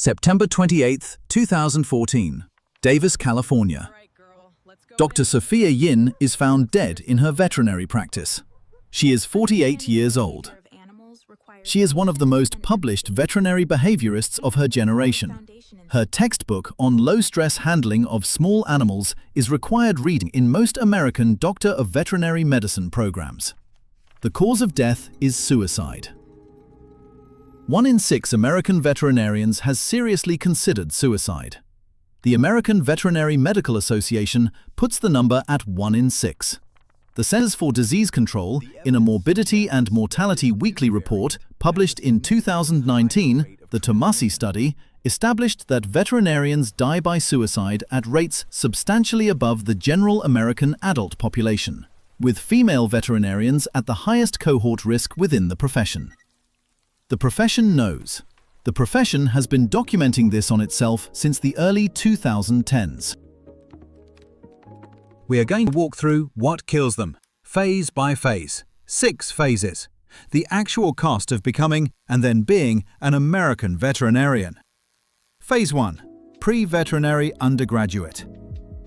September 28, 2014, Davis, California. Dr. Sophia Yin is found dead in her veterinary practice. She is 48 years old. She is one of the most published veterinary behaviorists of her generation. Her textbook on low-stress handling of small animals is required reading in most American doctor-of-veterinary-medicine programs. The cause of death is suicide. 1 in 6 American veterinarians has seriously considered suicide. The American Veterinary Medical Association puts the number at 1 in 6. The Centers for Disease Control, in a Morbidity and Mortality Weekly report published in 2019, the Tomasi study, established that veterinarians die by suicide at rates substantially above the general American adult population, with female veterinarians at the highest cohort risk within the profession. The profession knows. The profession has been documenting this on itself since the early 2010s. We are going to walk through what kills them, phase by phase, 6 phases, the actual cost of becoming and then being an American veterinarian. Phase 1. Pre-veterinary undergraduate.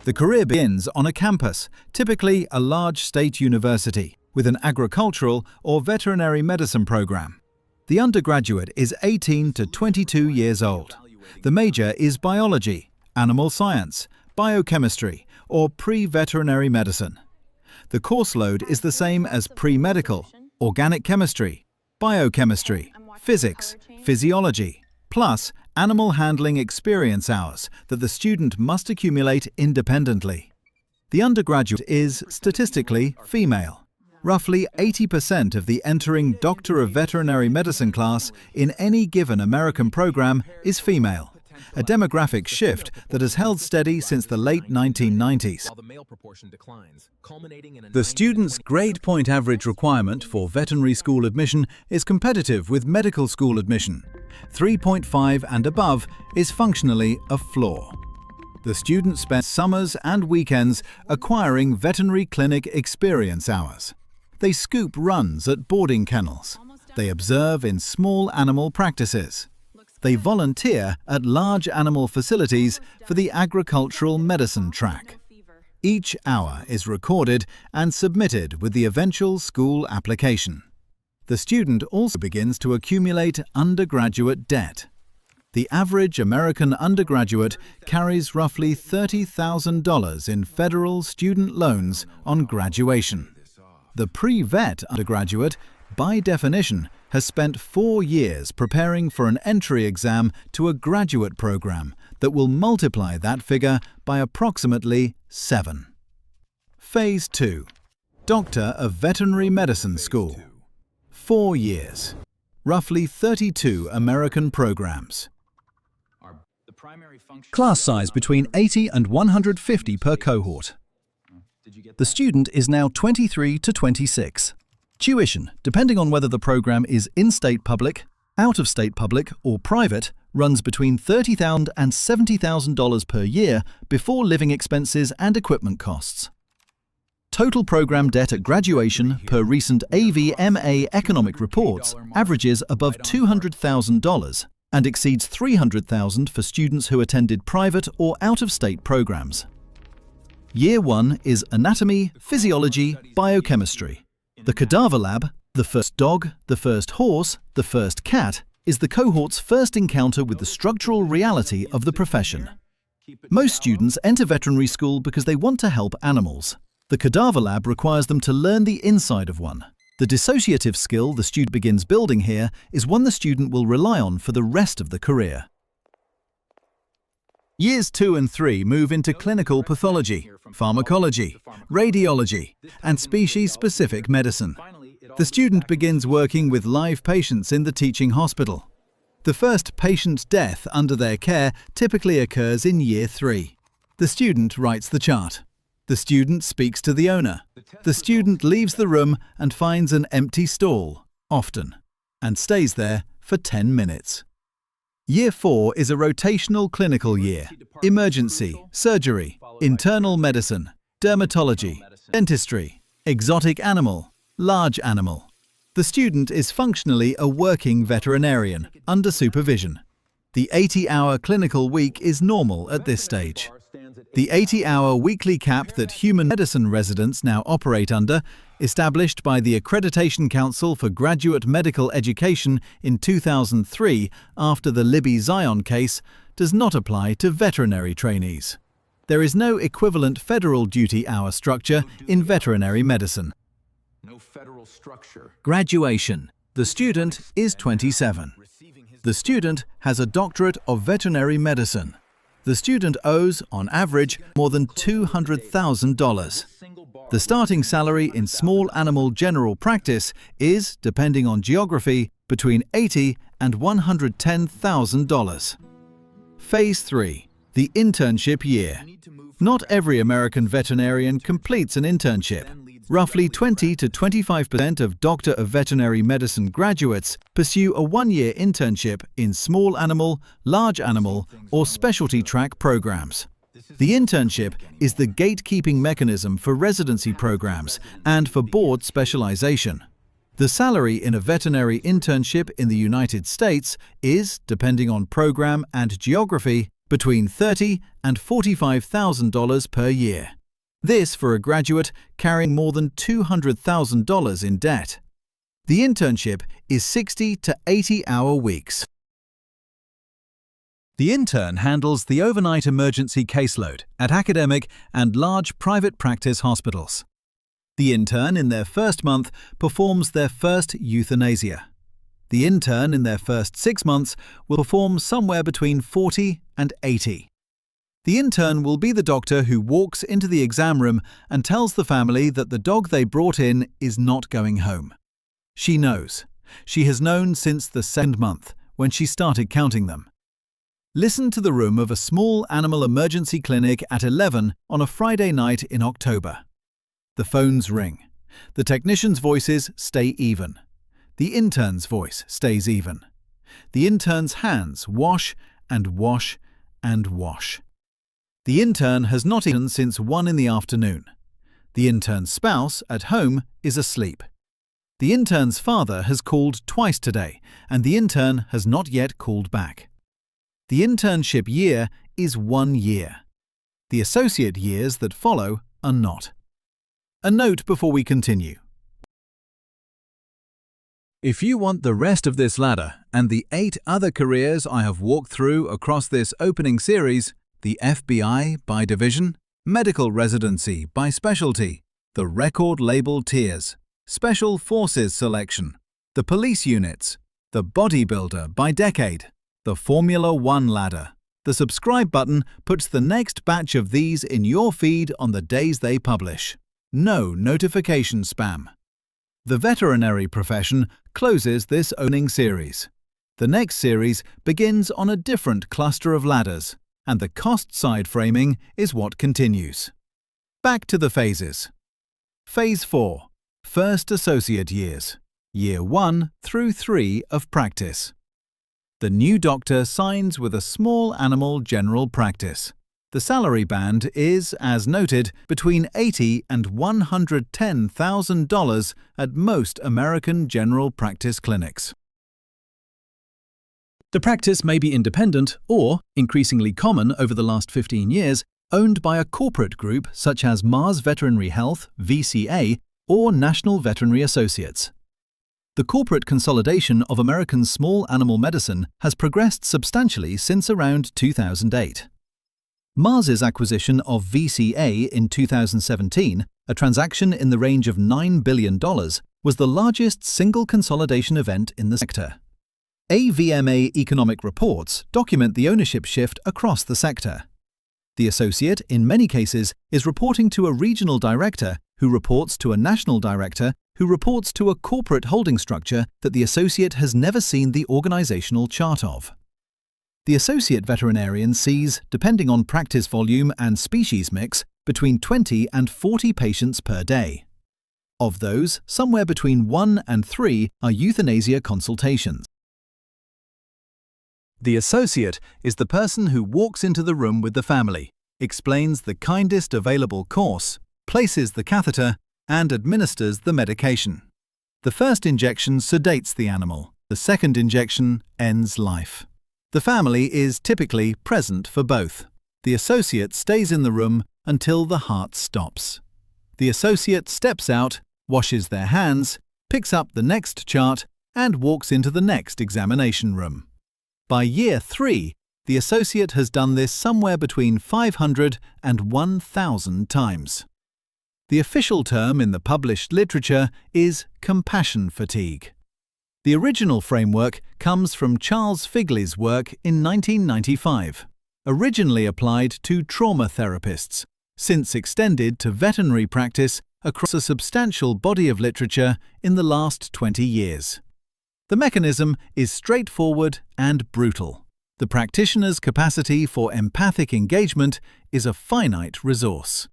The career begins on a campus, typically a large state university, with an agricultural or veterinary medicine program. The undergraduate is 18 to 22 years old. The major is biology, animal science, biochemistry, or pre-veterinary medicine. The course load is the same as pre-medical, organic chemistry, biochemistry, physics, physiology, plus animal handling experience hours that the student must accumulate independently. The undergraduate is, statistically, female. Roughly 80% of the entering Doctor of Veterinary Medicine class in any given American program is female, a demographic shift that has held steady since the late 1990s. The student's grade point average requirement for veterinary school admission is competitive with medical school admission. 3.5 and above is functionally a floor. The student spends summers and weekends acquiring veterinary clinic experience hours. They scoop runs at boarding kennels. They observe in small animal practices. They volunteer at large animal facilities for the agricultural medicine track. Each hour is recorded and submitted with the eventual school application. The student also begins to accumulate undergraduate debt. The average American undergraduate carries roughly $30,000 in federal student loans on graduation. The pre-vet undergraduate, by definition, has spent 4 years preparing for an entry exam to a graduate program that will multiply that figure by approximately 7. Phase 2. Doctor of Veterinary Medicine School. 4 years. Roughly 32 American programs. Class size between 80 and 150 per cohort. The student is now 23 to 26. Tuition, depending on whether the program is in-state public, out-of-state public, or private, runs between $30,000 and $70,000 per year before living expenses and equipment costs. Total program debt at graduation, per recent AVMA economic reports, averages above $200,000 and exceeds $300,000 for students who attended private or out-of-state programs. Year 1 is anatomy, physiology, biochemistry. The cadaver lab, the first dog, the first horse, the first cat, is the cohort's first encounter with the structural reality of the profession. Most students enter veterinary school because they want to help animals. The cadaver lab requires them to learn the inside of one. The dissociative skill the student begins building here is one the student will rely on for the rest of the career. Years 2 and 3 move into clinical pathology, pharmacology, radiology, and species-specific medicine. The student begins working with live patients in the teaching hospital. The first patient death under their care typically occurs in Year 3. The student writes the chart. The student speaks to the owner. The student leaves the room and finds an empty stall, often, and stays there for 10 minutes. Year 4 is a rotational clinical year. Emergency, surgery, internal medicine, dermatology, dentistry, exotic animal, large animal. The student is functionally a working veterinarian under supervision. The 80-hour clinical week is normal at this stage. The 80-hour weekly cap that human medicine residents now operate under, established by the Accreditation Council for Graduate Medical Education in 2003 after the Libby Zion case, does not apply to veterinary trainees. There is no equivalent federal duty hour structure in veterinary medicine. No federal structure. Graduation. The student is 27. The student has a doctorate of veterinary medicine. The student owes, on average, more than $200,000. The starting salary in small animal general practice is, depending on geography, between $80,000 and $110,000. Phase 3. The internship year. Not every American veterinarian completes an internship. Roughly 20 to 25% of Doctor of Veterinary Medicine graduates pursue a one-year internship in small animal, large animal, or specialty track programs. The internship is the gatekeeping mechanism for residency programs and for board specialization. The salary in a veterinary internship in the United States is, depending on program and geography, between $30,000 and $45,000 per year. This for a graduate carrying more than $200,000 in debt. The internship is 60 to 80-hour weeks. The intern handles the overnight emergency caseload at academic and large private practice hospitals. The intern in their first month performs their first euthanasia. The intern in their first 6 months will perform somewhere between 40 and 80. The intern will be the doctor who walks into the exam room and tells the family that the dog they brought in is not going home. She knows. She has known since the 2nd month, when she started counting them. Listen to the room of a small animal emergency clinic at 11 on a Friday night in October. The phones ring. The technician's voices stay even. The intern's voice stays even. The intern's hands wash and wash and wash. The intern has not eaten since 1 in the afternoon. The intern's spouse, at home, is asleep. The intern's father has called twice today, and the intern has not yet called back. The internship year is 1 year. The associate years that follow are not. A note before we continue. If you want the rest of this ladder and the 8 other careers I have walked through across this opening series, the FBI by division, medical residency by specialty, the record label tiers, special forces selection, the police units, the bodybuilder by decade, the Formula 1 ladder. The subscribe button puts the next batch of these in your feed on the days they publish. No notification spam. The veterinary profession closes this opening series. The next series begins on a different cluster of ladders, and the cost side framing is what continues. Back to the phases. Phase 4. First associate years. Year 1 through 3 of practice. The new doctor signs with a small animal general practice. The salary band is, as noted, between $80,000 and $110,000 at most American general practice clinics. The practice may be independent or, increasingly common over the last 15 years, owned by a corporate group such as Mars Veterinary Health, VCA, or National Veterinary Associates. The corporate consolidation of American small animal medicine has progressed substantially since around 2008. Mars's acquisition of VCA in 2017, a transaction in the range of $9 billion, was the largest single consolidation event in the sector. AVMA economic reports document the ownership shift across the sector. The associate, in many cases, is reporting to a regional director who reports to a national director who reports to a corporate holding structure that the associate has never seen the organizational chart of. The associate veterinarian sees, depending on practice volume and species mix, between 20 and 40 patients per day. Of those, somewhere between 1 and 3 are euthanasia consultations. The associate is the person who walks into the room with the family, explains the kindest available course, places the catheter, and administers the medication. The first injection sedates the animal. The second injection ends life. The family is typically present for both. The associate stays in the room until the heart stops. The associate steps out, washes their hands, picks up the next chart, and walks into the next examination room. By year 3, the associate has done this somewhere between 500 and 1,000 times. The official term in the published literature is compassion fatigue. The original framework comes from Charles Figley's work in 1995, originally applied to trauma therapists, since extended to veterinary practice across a substantial body of literature in the last 20 years. The mechanism is straightforward and brutal. The practitioner's capacity for empathic engagement is a finite resource.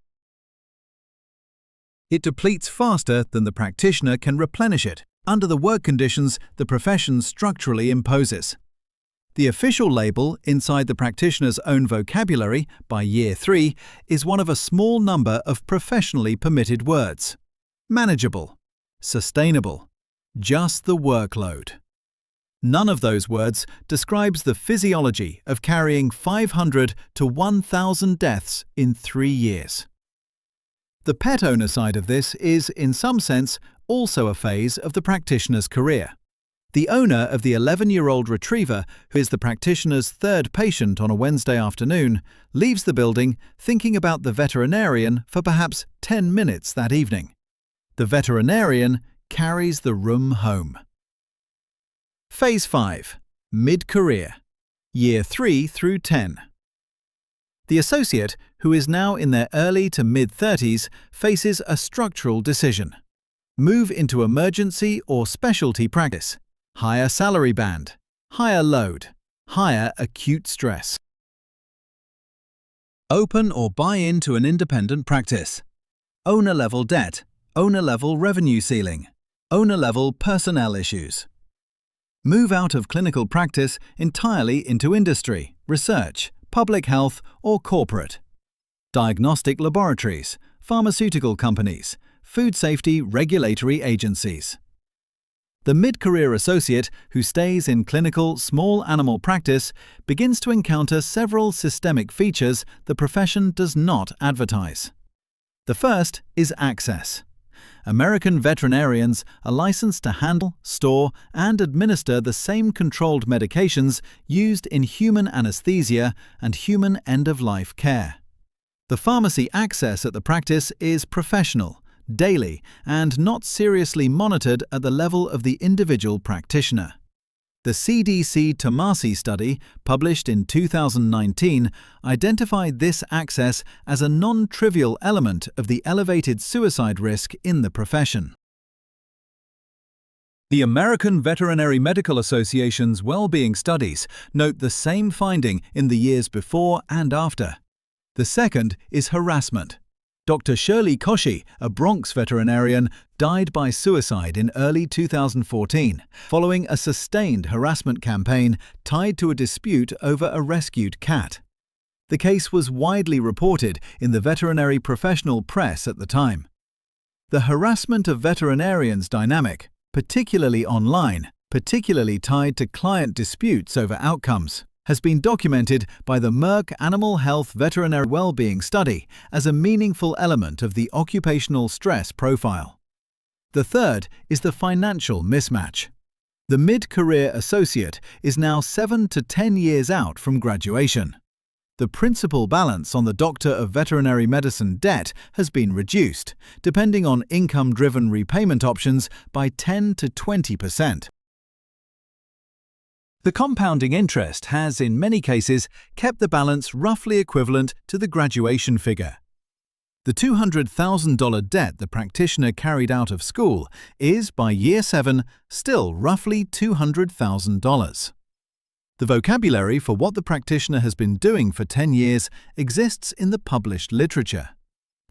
It depletes faster than the practitioner can replenish it under the work conditions the profession structurally imposes. The official label inside the practitioner's own vocabulary by year 3 is one of a small number of professionally permitted words: manageable, sustainable, just the workload. None of those words describes the physiology of carrying 500 to 1,000 deaths in 3 years. The pet owner side of this is, in some sense, also a phase of the practitioner's career. The owner of the 11-year-old retriever, who is the practitioner's third patient on a Wednesday afternoon, leaves the building thinking about the veterinarian for perhaps 10 minutes that evening. The veterinarian carries the room home. Phase 5. Mid-career. Year 3 through 10. The associate, who is now in their early to mid-30s, faces a structural decision. Move into emergency or specialty practice. Higher salary band. Higher load. Higher acute stress. Open or buy into an independent practice. Owner-level debt. Owner-level revenue ceiling. Owner-level personnel issues. Move out of clinical practice entirely into industry, research, public health, or corporate. Diagnostic laboratories, pharmaceutical companies, food safety regulatory agencies. The mid-career associate who stays in clinical small animal practice begins to encounter several systemic features the profession does not advertise. The first is access. American veterinarians are licensed to handle, store, and administer the same controlled medications used in human anesthesia and human end-of-life care. The pharmacy access at the practice is professional, daily, and not seriously monitored at the level of the individual practitioner. The CDC Tomasi study, published in 2019, identified this access as a non-trivial element of the elevated suicide risk in the profession. The American Veterinary Medical Association's well-being studies note the same finding in the years before and after. The second is harassment. Dr. Shirley Koshy, a Bronx veterinarian, died by suicide in early 2014 following a sustained harassment campaign tied to a dispute over a rescued cat. The case was widely reported in the veterinary professional press at the time. The harassment of veterinarians dynamic, particularly online, particularly tied to client disputes over outcomes, has been documented by the Merck Animal Health Veterinary Wellbeing Study as a meaningful element of the occupational stress profile. The third is the financial mismatch. The mid-career associate is now 7 to 10 years out from graduation. The principal balance on the Doctor of Veterinary Medicine debt has been reduced, depending on income-driven repayment options, by 10 to 20%. The compounding interest has, in many cases, kept the balance roughly equivalent to the graduation figure. The $200,000 debt the practitioner carried out of school is, by year 7, still roughly $200,000. The vocabulary for what the practitioner has been doing for 10 years exists in the published literature.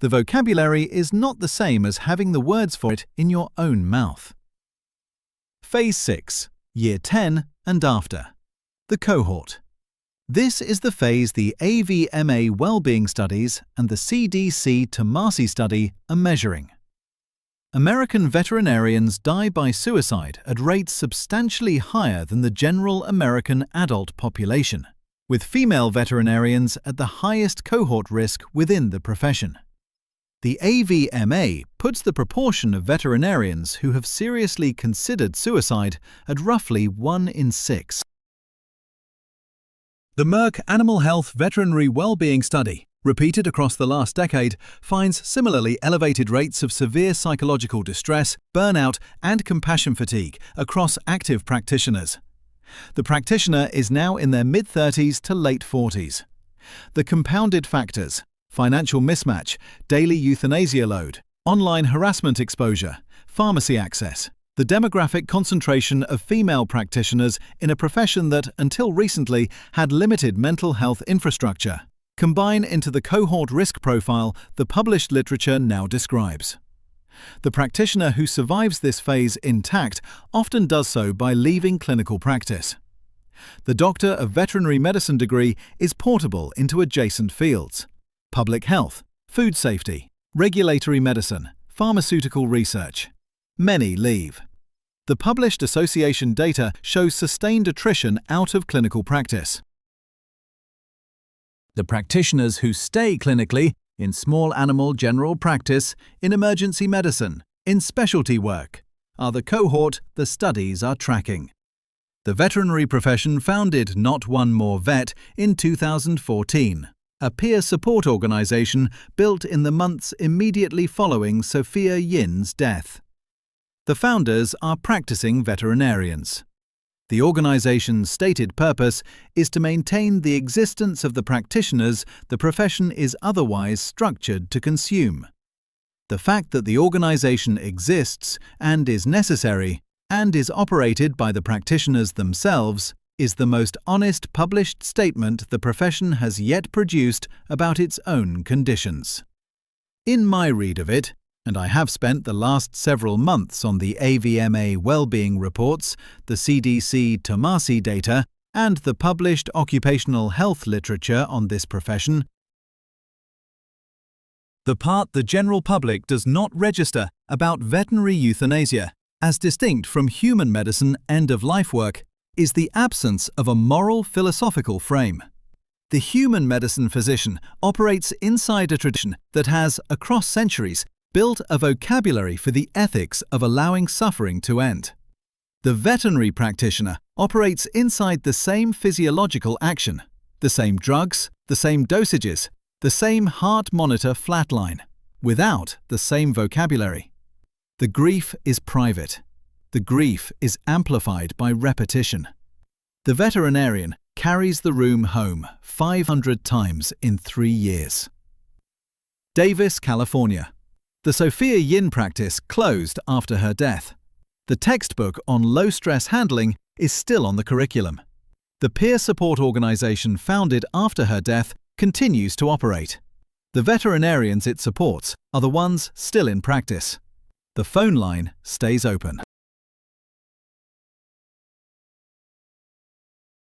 The vocabulary is not the same as having the words for it in your own mouth. Phase 6. Year 10 and after. The cohort. This is the phase the AVMA Wellbeing Studies and the CDC Tomasi study are measuring. American veterinarians die by suicide at rates substantially higher than the general American adult population, with female veterinarians at the highest cohort risk within the profession. The AVMA puts the proportion of veterinarians who have seriously considered suicide at roughly 1 in 6. The Merck Animal Health Veterinary Wellbeing Study, repeated across the last decade, finds similarly elevated rates of severe psychological distress, burnout, and compassion fatigue across active practitioners. The practitioner is now in their mid-30s to late 40s. The compounded factors: financial mismatch, daily euthanasia load, online harassment exposure, pharmacy access, the demographic concentration of female practitioners in a profession that, until recently, had limited mental health infrastructure, combine into the cohort risk profile the published literature now describes. The practitioner who survives this phase intact often does so by leaving clinical practice. The Doctor of Veterinary Medicine degree is portable into adjacent fields: public health, food safety, regulatory medicine, pharmaceutical research. Many leave. The published association data shows sustained attrition out of clinical practice. The practitioners who stay clinically in small animal general practice, in emergency medicine, in specialty work, are the cohort the studies are tracking. The veterinary profession founded Not One More Vet in 2014, a peer support organization built in the months immediately following Sophia Yin's death. The founders are practicing veterinarians. The organization's stated purpose is to maintain the existence of the practitioners the profession is otherwise structured to consume. The fact that the organization exists and is necessary and is operated by the practitioners themselves is the most honest published statement the profession has yet produced about its own conditions. In my read of it, and I have spent the last several months on the AVMA well-being reports, the CDC Tomasi data, and the published occupational health literature on this profession, the part the general public does not register about veterinary euthanasia, as distinct from human medicine end-of-life work, is the absence of a moral philosophical frame. The human medicine physician operates inside a tradition that has, across centuries, built a vocabulary for the ethics of allowing suffering to end. The veterinary practitioner operates inside the same physiological action, the same drugs, the same dosages, the same heart monitor flatline, without the same vocabulary. The grief is private. The grief is amplified by repetition. The veterinarian carries the room home 500 times in 3 years. Davis, California. The Sophia Yin practice closed after her death. The textbook on low-stress handling is still on the curriculum. The peer support organization founded after her death continues to operate. The veterinarians it supports are the ones still in practice. The phone line stays open.